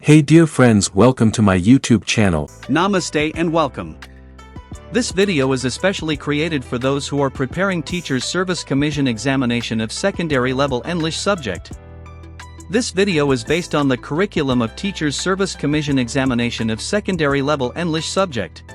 Hey dear friends, welcome to my YouTube channel. Namaste and welcome. This video is especially created for those who are preparing Teachers Service Commission examination of secondary level English subject. This video is based on the curriculum of Teachers Service Commission examination of secondary level English subject.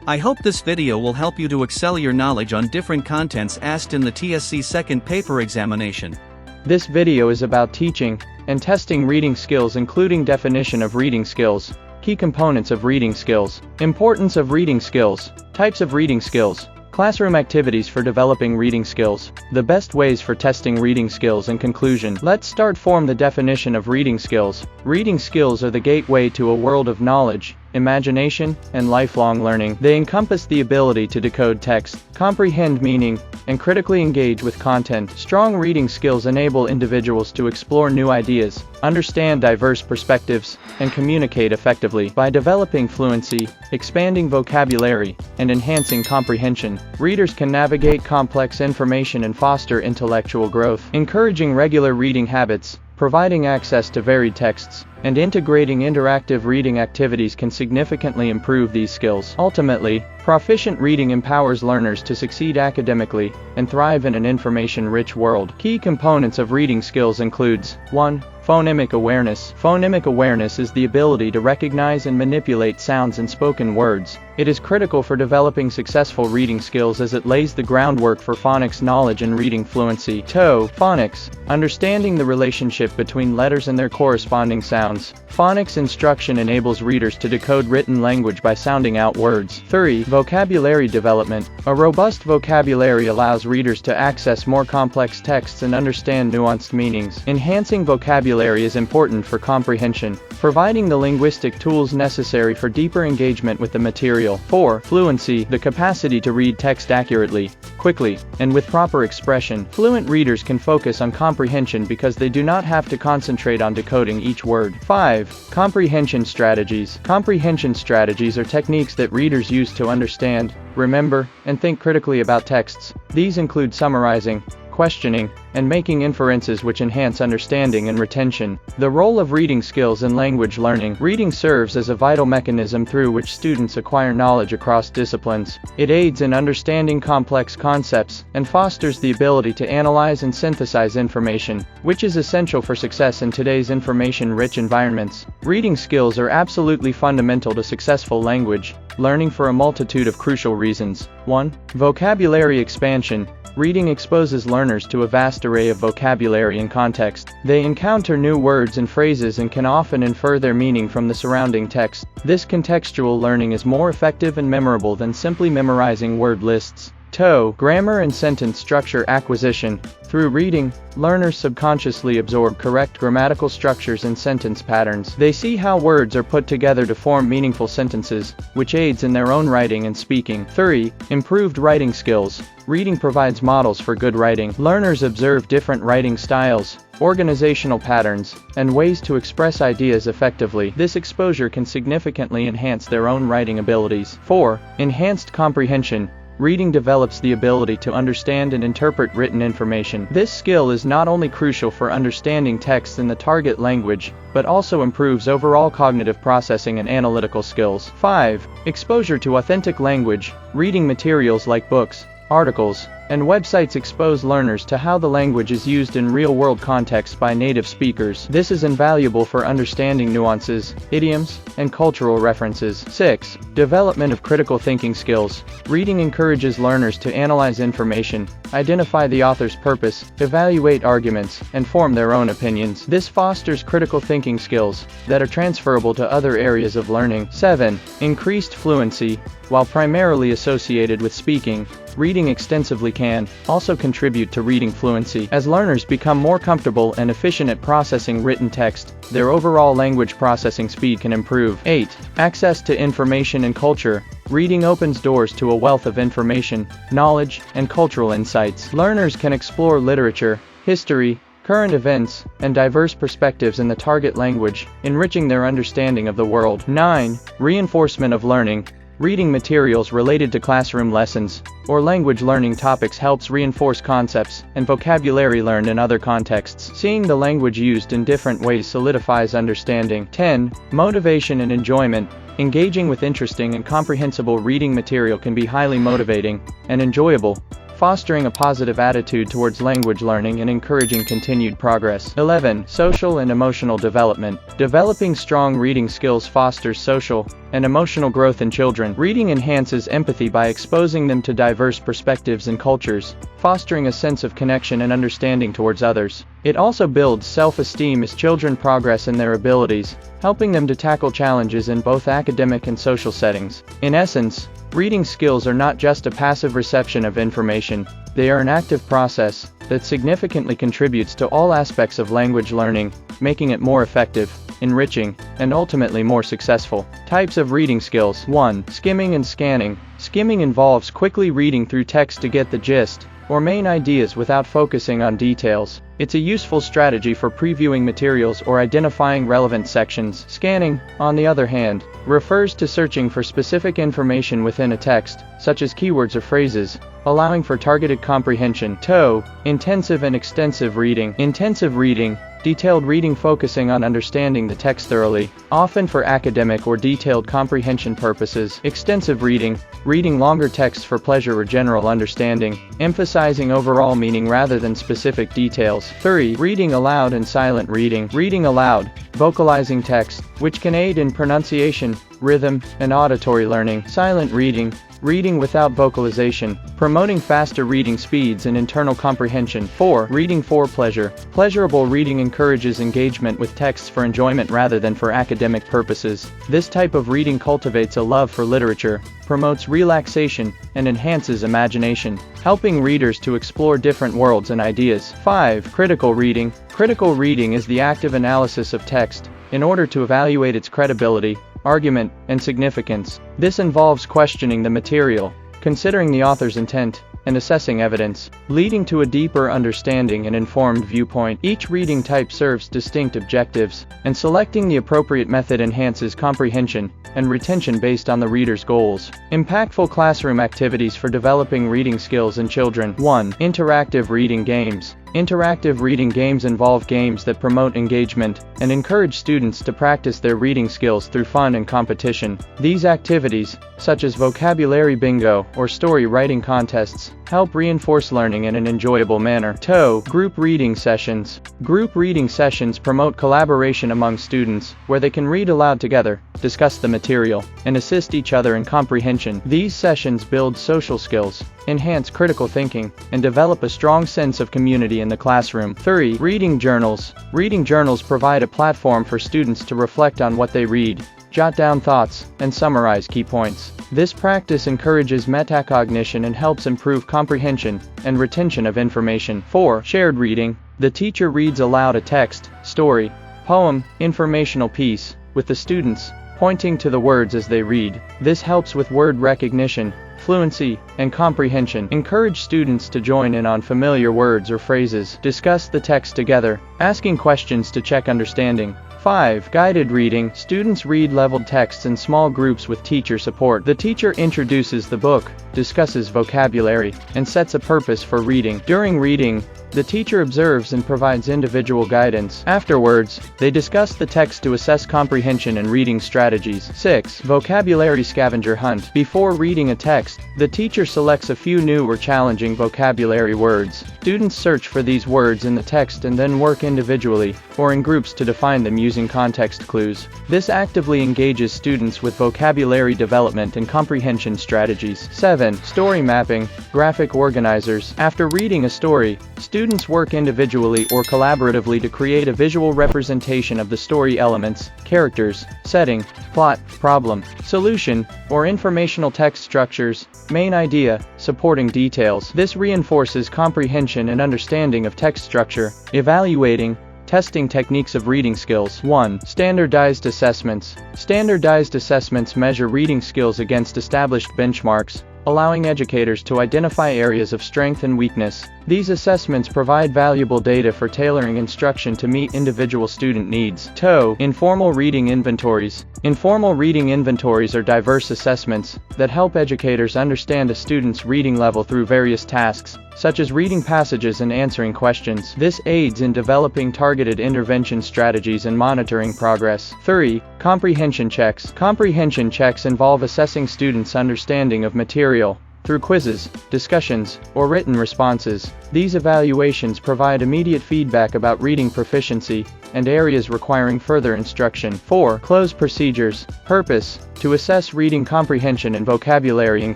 I hope this video will help you to excel your knowledge on different contents asked in the TSC second paper examination. This video is about teaching and testing reading skills, including definition of reading skills, key components of reading skills, importance of reading skills, types of reading skills, classroom activities for developing reading skills, the best ways for testing reading skills, and conclusion. Let's start. Form the definition of reading skills. Reading skills are the gateway to a world of knowledge, imagination, and lifelong learning. They encompass the ability to decode text, comprehend meaning, and critically engage with content. Strong reading skills enable individuals to explore new ideas, understand diverse perspectives, and communicate effectively. By developing fluency, expanding vocabulary, and enhancing comprehension, readers can navigate complex information and foster intellectual growth. Encouraging regular reading habits, providing access to varied texts, and integrating interactive reading activities can significantly improve these skills. Ultimately, proficient reading empowers learners to succeed academically and thrive in an information-rich world. Key components of reading skills includes 1. Phonemic awareness. Phonemic awareness is the ability to recognize and manipulate sounds in spoken words. It is critical for developing successful reading skills as it lays the groundwork for phonics knowledge and reading fluency. 2. Phonics. Understanding the relationship between letters and their corresponding sounds. Phonics instruction enables readers to decode written language by sounding out words. 3. Vocabulary development. A robust vocabulary allows readers to access more complex texts and understand nuanced meanings. Enhancing vocabulary is important for comprehension, providing the linguistic tools necessary for deeper engagement with the material. 4. Fluency. The capacity to read text accurately, quickly, and with proper expression. Fluent readers can focus on comprehension because they do not have to concentrate on decoding each word. 5. Comprehension strategies. Comprehension strategies are techniques that readers use to understand, remember, and think critically about texts. These include summarizing, questioning, and making inferences which enhance understanding and retention. The role of reading skills in language learning. Reading serves as a vital mechanism through which students acquire knowledge across disciplines. It aids in understanding complex concepts and fosters the ability to analyze and synthesize information, which is essential for success in today's information-rich environments. Reading skills are absolutely fundamental to successful language learning for a multitude of crucial reasons. 1. Vocabulary expansion. Reading exposes learners to a vast array of vocabulary and context. They encounter new words and phrases and can often infer their meaning from the surrounding text. This contextual learning is more effective and memorable than simply memorizing word lists. 2. Grammar and sentence structure acquisition. Through reading, learners subconsciously absorb correct grammatical structures and sentence patterns. They see how words are put together to form meaningful sentences, which aids in their own writing and speaking. 3. Improved writing skills. Reading provides models for good writing. Learners observe different writing styles, organizational patterns, and ways to express ideas effectively. This exposure can significantly enhance their own writing abilities. 4. Enhanced comprehension. Reading develops the ability to understand and interpret written information. This skill is not only crucial for understanding text in the target language, but also improves overall cognitive processing and analytical skills. 5. Exposure to authentic language. Reading materials like books, articles, and websites expose learners to how the language is used in real-world contexts by native speakers. This is invaluable for understanding nuances, idioms, and cultural references. 6. Development of critical thinking skills. Reading encourages learners to analyze information, identify the author's purpose, evaluate arguments, and form their own opinions. This fosters critical thinking skills that are transferable to other areas of learning. 7. Increased fluency. While primarily associated with speaking, reading extensively can also contribute to reading fluency. As learners become more comfortable and efficient at processing written text, their overall language processing speed can improve. 8. Access to information and culture. Reading opens doors to a wealth of information, knowledge, and cultural insights. Learners can explore literature, history, current events, and diverse perspectives in the target language, enriching their understanding of the world. 9. Reinforcement of learning. reading materials related to classroom lessons or language learning topics helps reinforce concepts and vocabulary learned in other contexts. Seeing the language used in different ways solidifies understanding. 10. Motivation and enjoyment. Engaging with interesting and comprehensible reading material can be highly motivating and enjoyable, fostering a positive attitude towards language learning and encouraging continued progress. 11. Social and emotional development. Developing strong reading skills fosters social and emotional growth in children. Reading enhances empathy by exposing them to diverse perspectives and cultures, fostering a sense of connection and understanding towards others. It also builds self-esteem as children progress in their abilities, helping them to tackle challenges in both academic and social settings. In essence, reading skills are not just a passive reception of information, they are an active process that significantly contributes to all aspects of language learning, making it more effective, enriching, and ultimately more successful. Types of reading skills. 1. Skimming and scanning. Skimming involves quickly reading through text to get the gist or main ideas without focusing on details. It's a useful strategy for previewing materials or identifying relevant sections. Scanning, on the other hand, refers to searching for specific information within a text, such as keywords or phrases, allowing for targeted comprehension. 2. Intensive and extensive reading. Intensive reading, detailed reading focusing on understanding the text thoroughly, often for academic or detailed comprehension purposes. Extensive reading, reading longer texts for pleasure or general understanding, emphasizing overall meaning rather than specific details. 3. Reading aloud and silent reading. Reading aloud, vocalizing text, which can aid in pronunciation, rhythm, and auditory learning. Silent reading, reading without vocalization, promoting faster reading speeds and internal comprehension. 4. Reading for pleasure. Pleasurable reading encourages engagement with texts for enjoyment rather than for academic purposes. This type of reading cultivates a love for literature, promotes relaxation, and enhances imagination, helping readers to explore different worlds and ideas. 5. Critical reading. Critical reading is the active analysis of text in order to evaluate its credibility, argument, and significance. This involves questioning the material, considering the author's intent, and assessing evidence, leading to a deeper understanding and informed viewpoint. Each reading type serves distinct objectives, and selecting the appropriate method enhances comprehension and retention based on the reader's goals. Impactful classroom activities for developing reading skills in children. 1. Interactive reading games. Interactive reading games involve games that promote engagement and encourage students to practice their reading skills through fun and competition. These activities, such as vocabulary bingo or story writing contests, help reinforce learning in an enjoyable manner. 2. Group reading sessions. Group reading sessions promote collaboration among students, where they can read aloud together, discuss the material, and assist each other in comprehension. These sessions build social skills, enhance critical thinking, and develop a strong sense of community in the classroom. 3. Reading journals. Reading journals provide a platform for students to reflect on what they read, jot down thoughts, and summarize key points. This practice encourages metacognition and helps improve comprehension and retention of information. 4. Shared reading. The teacher reads aloud a text, story, poem, informational piece, with the students pointing to the words as they read. This helps with word recognition, fluency, and comprehension. Encourage students to join in on familiar words or phrases. Discuss the text together, asking questions to check understanding. 5. Guided reading. Students read leveled texts in small groups with teacher support. The teacher introduces the book, discusses vocabulary, and sets a purpose for reading. During reading, the teacher observes and provides individual guidance. Afterwards, they discuss the text to assess comprehension and reading strategies. 6. Vocabulary scavenger hunt. Before reading a text, the teacher selects a few new or challenging vocabulary words. Students search for these words in the text and then work individually or in groups to define them using context clues. This actively engages students with vocabulary development and comprehension strategies. 7. Story mapping. Graphic organizers. After reading a story, students work individually or collaboratively to create a visual representation of the story elements, characters, setting, plot, problem, solution, or informational text structures, main idea, supporting details. This reinforces comprehension and understanding of text structure. Evaluating, testing techniques of reading skills. 1. Standardized assessments. Standardized assessments measure reading skills against established benchmarks, allowing educators to identify areas of strength and weakness. These assessments provide valuable data for tailoring instruction to meet individual student needs. Informal reading inventories. Informal reading inventories are diverse assessments that help educators understand a student's reading level through various tasks, such as reading passages and answering questions. This aids in developing targeted intervention strategies and monitoring progress. 3. Comprehension checks. Comprehension checks involve assessing students' understanding of material through quizzes, discussions, or written responses. These evaluations provide immediate feedback about reading proficiency and areas requiring further instruction. 4. Closed procedures. Purpose: to assess reading comprehension and vocabulary in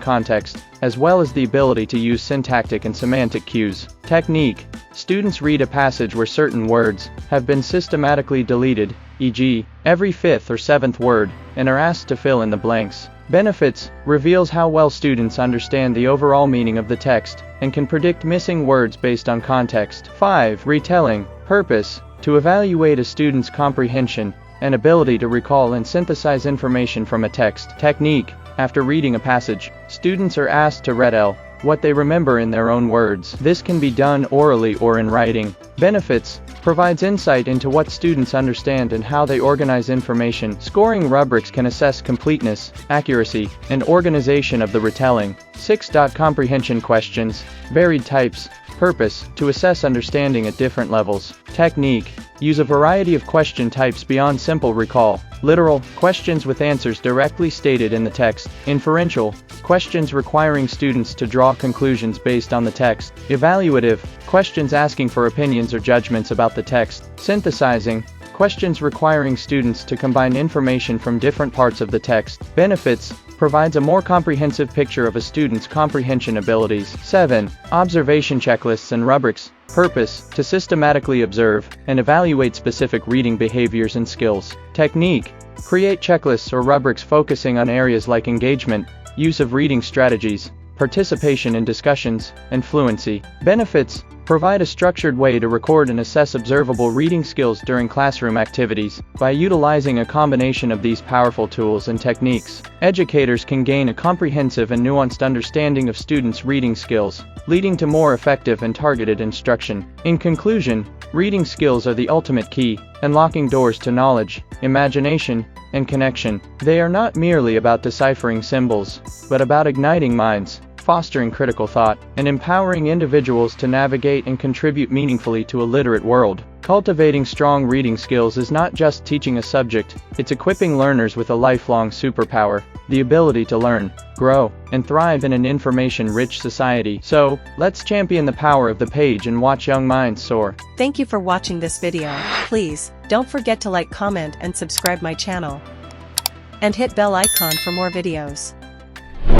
context, as well as the ability to use syntactic and semantic cues. Technique: students read a passage where certain words have been systematically deleted, e.g., every fifth or seventh word, and are asked to fill in the blanks. Benefits: reveals how well students understand the overall meaning of the text, and can predict missing words based on context. 5. Retelling. Purpose: to evaluate a student's comprehension and ability to recall and synthesize information from a text. Technique: after reading a passage, students are asked to retell what they remember in their own words. This can be done orally or in writing. Benefits: provides insight into what students understand and how they organize information. Scoring rubrics can assess completeness, accuracy, and organization of the retelling. 6. Comprehension questions. Varied types. Purpose: to assess understanding at different levels. Technique: use a variety of question types beyond simple recall. Literal: questions with answers directly stated in the text. Inferential: questions requiring students to draw conclusions based on the text. Evaluative: questions asking for opinions or judgments about the text. Synthesizing: questions requiring students to combine information from different parts of the text. Benefits: provides a more comprehensive picture of a student's comprehension abilities. 7. Observation checklists and rubrics. Purpose: to systematically observe and evaluate specific reading behaviors and skills. Technique: create checklists or rubrics focusing on areas like engagement, use of reading strategies, participation in discussions, and fluency. Benefits: provide a structured way to record and assess observable reading skills during classroom activities. By utilizing a combination of these powerful tools and techniques, educators can gain a comprehensive and nuanced understanding of students' reading skills, leading to more effective and targeted instruction. In conclusion, reading skills are the ultimate key, unlocking doors to knowledge, imagination, and connection. They are not merely about deciphering symbols, but about igniting minds, fostering critical thought, and empowering individuals to navigate and contribute meaningfully to a literate world. Cultivating strong reading skills is not just teaching a subject, it's equipping learners with a lifelong superpower: the ability to learn, grow, and thrive in an information-rich society. So, let's champion the power of the page and watch young minds soar. Thank you for watching this video. Please, don't forget to like, comment, and subscribe my channel. And hit bell icon for more videos.